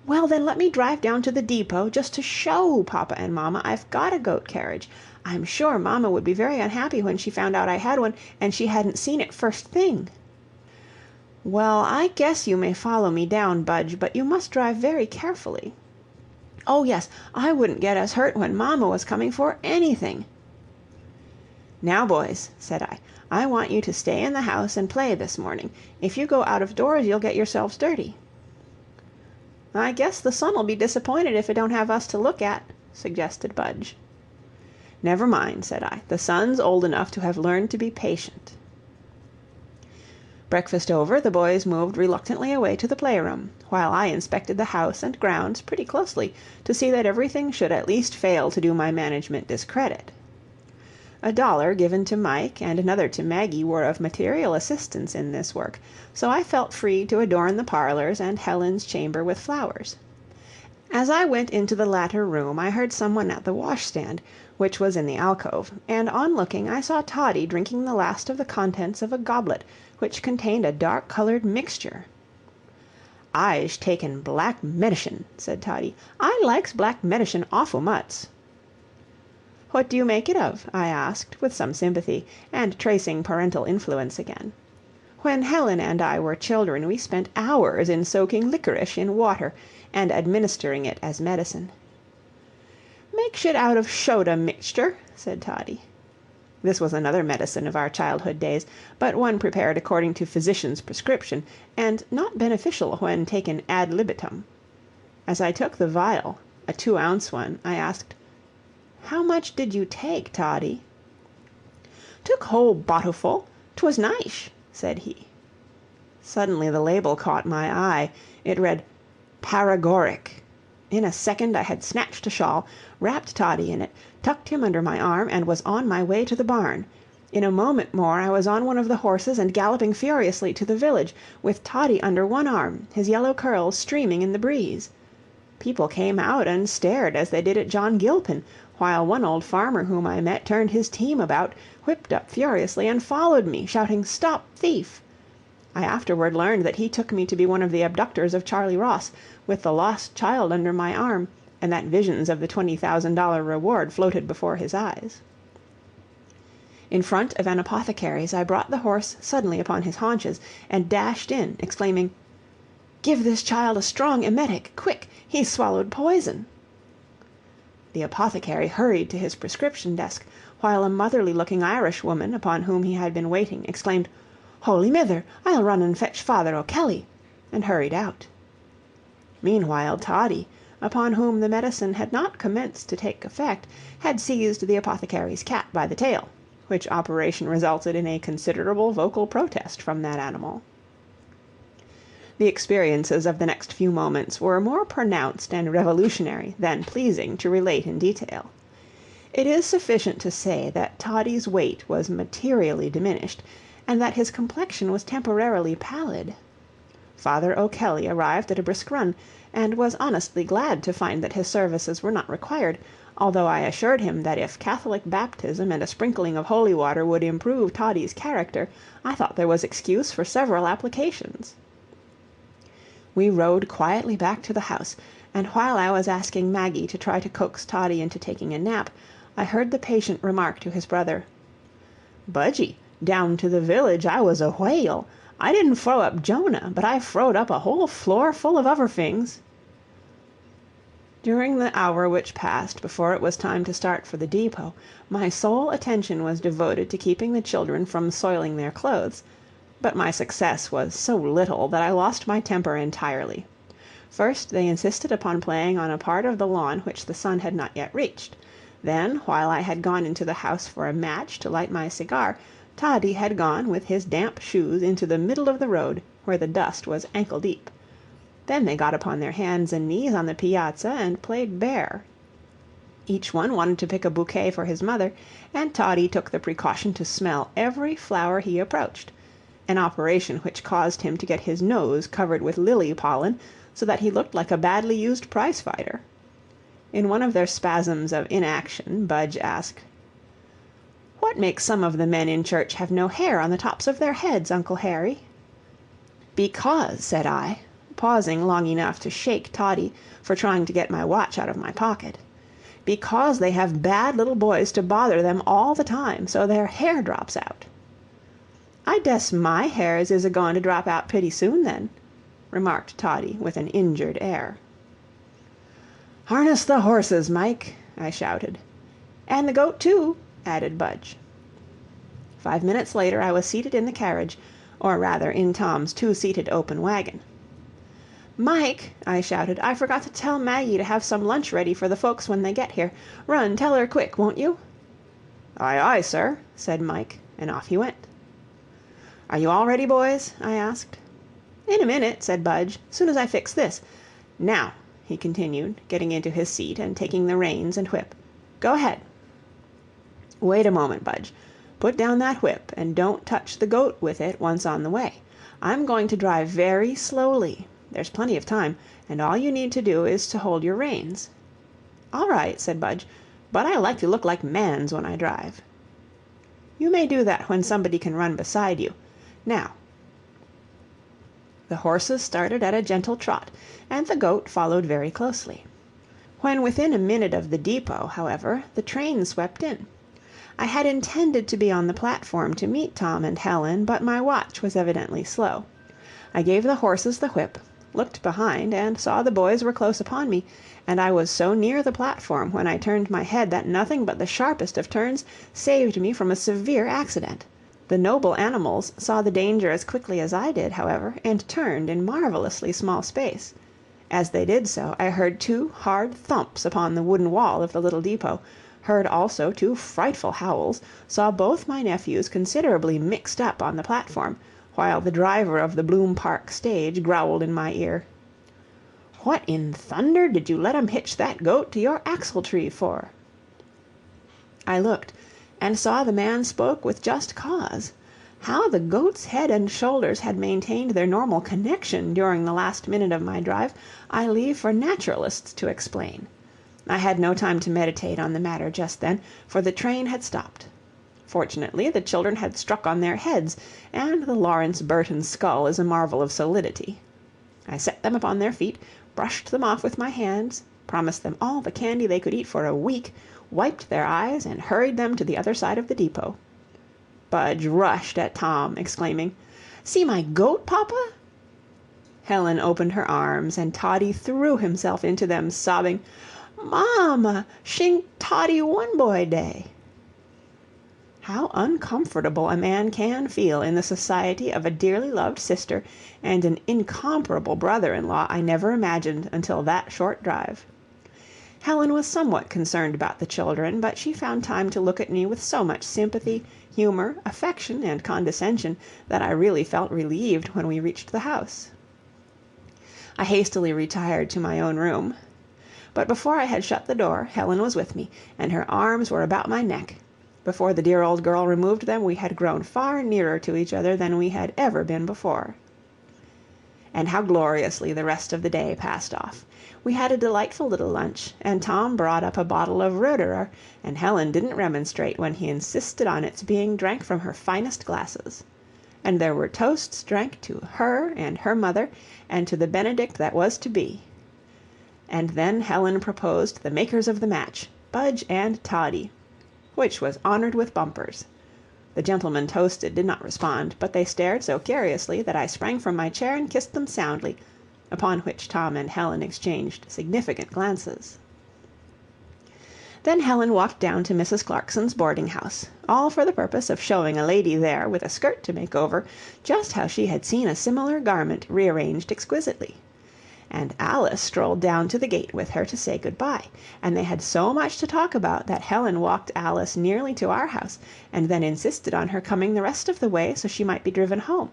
"Well, then let me drive down to the depot, just to show papa and mamma I've got a goat carriage. I'm sure mamma would be very unhappy when she found out I had one, and she hadn't seen it first thing." "Well, I guess you may follow me down, Budge, but you must drive very carefully." "Oh, yes, I wouldn't get us hurt when mamma was coming for anything." "Now, boys," said I want you to stay in the house and play this morning. If you go out of doors, you'll get yourselves dirty." "I guess the sun'll be disappointed if it don't have us to look at," suggested Budge. "Never mind," said I. "The sun's old enough to have learned to be patient." Breakfast over, the boys moved reluctantly away to the playroom, while I inspected the house and grounds pretty closely to see that everything should at least fail to do my management discredit. $1 given to Mike and another to Maggie were of material assistance in this work, so I felt free to adorn the parlors and Helen's chamber with flowers. As I went into the latter room I heard someone at the washstand, which was in the alcove, and on looking I saw Toddie drinking the last of the contents of a goblet which contained a dark-colored mixture. "I's taken black medicine," said Toddie. "I likes black medicine awful much." "What do you make it of?" I asked, with some sympathy, and tracing parental influence again. "When Helen and I were children we spent hours in soaking licorice in water and administering it as medicine." "Makes it out of shoda mixture," said Toddie. This was another medicine of our childhood days, but one prepared according to physician's prescription, and not beneficial when taken ad libitum. As I took the vial, a 2-ounce one, I asked, "How much did you take, Toddie?" "Took whole bottleful. 'Twas nice," said he. Suddenly the label caught my eye. It read, "Paregoric." In a second I had snatched a shawl, wrapped Toddie in it, tucked him under my arm, and was on my way to the barn. In a moment more I was on one of the horses and galloping furiously to the village, with Toddie under one arm, his yellow curls streaming in the breeze. People came out and stared as they did at John Gilpin, while one old farmer whom I met turned his team about, whipped up furiously, and followed me, shouting, "Stop thief!" I afterward learned that he took me to be one of the abductors of Charlie Ross, with the lost child under my arm, and that visions of the $20,000 reward floated before his eyes. In front of an apothecary's I brought the horse suddenly upon his haunches, and dashed in, exclaiming, "Give this child a strong emetic, quick! He's swallowed poison!" The apothecary hurried to his prescription desk, while a motherly-looking Irish woman, upon whom he had been waiting, exclaimed, "Holy Mither, I'll run and fetch Father O'Kelly," and hurried out. Meanwhile Toddy, upon whom the medicine had not commenced to take effect, had seized the apothecary's cat by the tail, which operation resulted in a considerable vocal protest from that animal. The experiences of the next few moments were more pronounced and revolutionary than pleasing to relate in detail. It is sufficient to say that Toddy's weight was materially diminished, and that his complexion was temporarily pallid. Father O'Kelly arrived at a brisk run, and was honestly glad to find that his services were not required, although I assured him that if Catholic baptism and a sprinkling of holy water would improve Toddy's character, I thought there was excuse for several applications. We rode quietly back to the house, and while I was asking Maggie to try to coax Toddy into taking a nap, I heard the patient remark to his brother, "Budgie, down to the village I was a whale. I didn't frow up Jonah, but I frowed up a whole floor full of other things." During the hour which passed before it was time to start for the depot, my sole attention was devoted to keeping the children from soiling their clothes, but my success was so little that I lost my temper entirely. First they insisted upon playing on a part of the lawn which the sun had not yet reached. Then, while I had gone into the house for a match to light my cigar, Toddy had gone with his damp shoes into the middle of the road, where the dust was ankle deep. Then they got upon their hands and knees on the piazza and played bear. Each one wanted to pick a bouquet for his mother, and Toddy took the precaution to smell every flower he approached, an operation which caused him to get his nose covered with lily pollen, so that he looked like a badly used prize-fighter. In one of their spasms of inaction, Budge asked, "What makes some of the men in church have no hair on the tops of their heads, Uncle Harry?" "Because," said I, pausing long enough to shake Toddy for trying to get my watch out of my pocket, "because they have bad little boys to bother them all the time, so their hair drops out." "I dess my hairs is a-goin' to drop out pretty soon, then," remarked Toddy with an injured air. "Harness the horses, Mike," I shouted. "And the goat, too," added Budge. 5 minutes later I was seated in the carriage, or rather in Tom's two-seated open wagon. "Mike," I shouted, "I forgot to tell Maggie to have some lunch ready for the folks when they get here. Run, tell her quick, won't you?" "Aye, aye, sir," said Mike, and off he went. "Are you all ready, boys?" I asked. "In a minute," said Budge, "soon as I fix this. Now," he continued, getting into his seat and taking the reins and whip, "go ahead." "Wait a moment, Budge. Put down that whip, and don't touch the goat with it once on the way. I'm going to drive very slowly. There's plenty of time, and all you need to do is to hold your reins." "All right," said Budge, "but I like to look like mans when I drive." "You may do that when somebody can run beside you. Now." The horses started at a gentle trot, and the goat followed very closely. When within a minute of the depot, however, the train swept in. I had intended to be on the platform to meet Tom and Helen, but my watch was evidently slow. I gave the horses the whip, looked behind, and saw the boys were close upon me, and I was so near the platform when I turned my head that nothing but the sharpest of turns saved me from a severe accident. The noble animals saw the danger as quickly as I did, however, and turned in marvelously small space. As they did so, I heard 2 hard thumps upon the wooden wall of the little depot, heard also 2 frightful howls, saw both my nephews considerably mixed up on the platform, while the driver of the Bloom Park stage growled in my ear, "What in thunder did you let 'em hitch that goat to your axle-tree for?" I looked, and saw the man spoke with just cause. How the goat's head and shoulders had maintained their normal connection during the last minute of my drive, I leave for naturalists to explain. I had no time to meditate on the matter just then, for the train had stopped. Fortunately, the children had struck on their heads, and the Lawrence Burton skull is a marvel of solidity. I set them upon their feet, brushed them off with my hands, promised them all the candy they could eat for a week, wiped their eyes, and hurried them to the other side of the depot. Budge rushed at Tom, exclaiming, "See my goat, papa?" Helen opened her arms, and Toddy threw himself into them, sobbing, "Mama, shing Toddy one boy day." How uncomfortable a man can feel in the society of a dearly loved sister and an incomparable brother-in-law I never imagined until that short drive. Helen was somewhat concerned about the children, but she found time to look at me with so much sympathy, humor, affection, and condescension that I really felt relieved when we reached the house. I hastily retired to my own room, but before I had shut the door, Helen was with me, and her arms were about my neck. Before the dear old girl removed them, we had grown far nearer to each other than we had ever been before. And how gloriously the rest of the day passed off. We had a delightful little lunch, and Tom brought up a bottle of Roederer, and Helen didn't remonstrate when he insisted on its being drank from her finest glasses. And there were toasts drank to her and her mother, and to the Benedict that was to be. And then Helen proposed the makers of the match, Budge and Toddy, which was honored with bumpers. The gentlemen toasted did not respond, but they stared so curiously that I sprang from my chair and kissed them soundly, upon which Tom and Helen exchanged significant glances. Then Helen walked down to Mrs. Clarkson's boarding house, all for the purpose of showing a lady there with a skirt to make over just how she had seen a similar garment rearranged exquisitely. And Alice strolled down to the gate with her to say good-bye, and they had so much to talk about that Helen walked Alice nearly to our house, and then insisted on her coming the rest of the way so she might be driven home.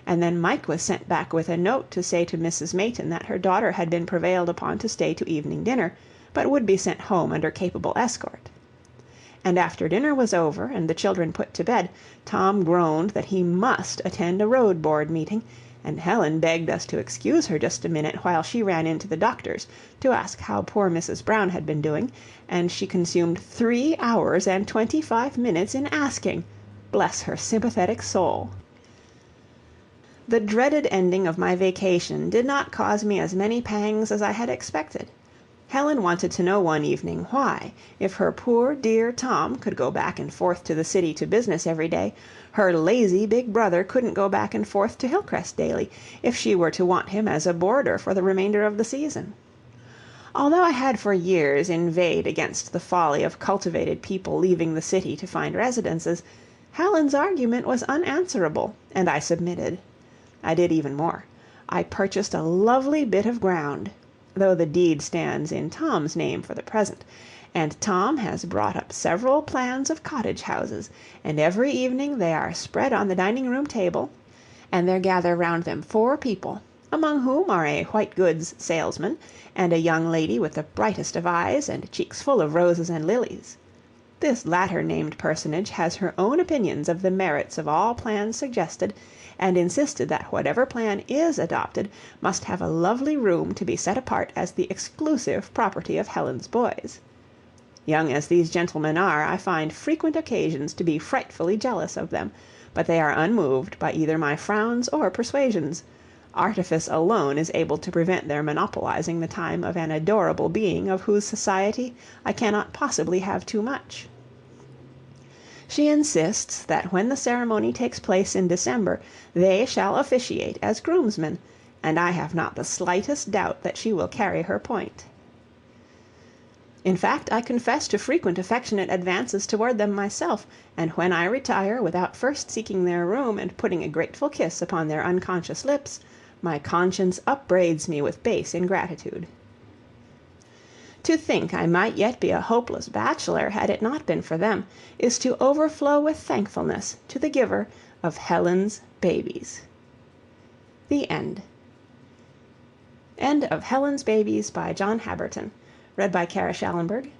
And then Mike was sent back with a note to say to Mrs. Mayton that her daughter had been prevailed upon to stay to evening dinner, but would be sent home under capable escort. And after dinner was over and the children put to bed, Tom groaned that he must attend a road board meeting, and Helen begged us to excuse her just a minute while she ran into the doctor's to ask how poor Mrs. Brown had been doing, and she consumed 3 hours and 25 minutes in asking. Bless her sympathetic soul. The dreaded ending of my vacation did not cause me as many pangs as I had expected. Helen wanted to know one evening why, if her poor dear Tom could go back and forth to the city to business every day, her lazy big brother couldn't go back and forth to Hillcrest daily, if she were to want him as a boarder for the remainder of the season. Although I had for years inveighed against the folly of cultivated people leaving the city to find residences, Helen's argument was unanswerable, and I submitted. I did even more. I purchased a lovely bit of ground, though the deed stands in Tom's name for the present, and Tom has brought up several plans of cottage houses, and every evening they are spread on the dining-room table, and there gather round them 4 people, among whom are a white goods salesman, and a young lady with the brightest of eyes and cheeks full of roses and lilies. This latter named personage has her own opinions of the merits of all plans suggested, and insisted that whatever plan is adopted must have a lovely room to be set apart as the exclusive property of Helen's boys. Young as these gentlemen are, I find frequent occasions to be frightfully jealous of them, but they are unmoved by either my frowns or persuasions. Artifice alone is able to prevent their monopolizing the time of an adorable being of whose society I cannot possibly have too much. She insists that when the ceremony takes place in December, they shall officiate as groomsmen, and I have not the slightest doubt that she will carry her point. In fact, I confess to frequent affectionate advances toward them myself, and when I retire without first seeking their room and putting a grateful kiss upon their unconscious lips, my conscience upbraids me with base ingratitude. To think I might yet be a hopeless bachelor had it not been for them, is to overflow with thankfulness to the giver of Helen's babies. The End. End of Helen's Babies by John Habberton. Read by Kara Schallenberg.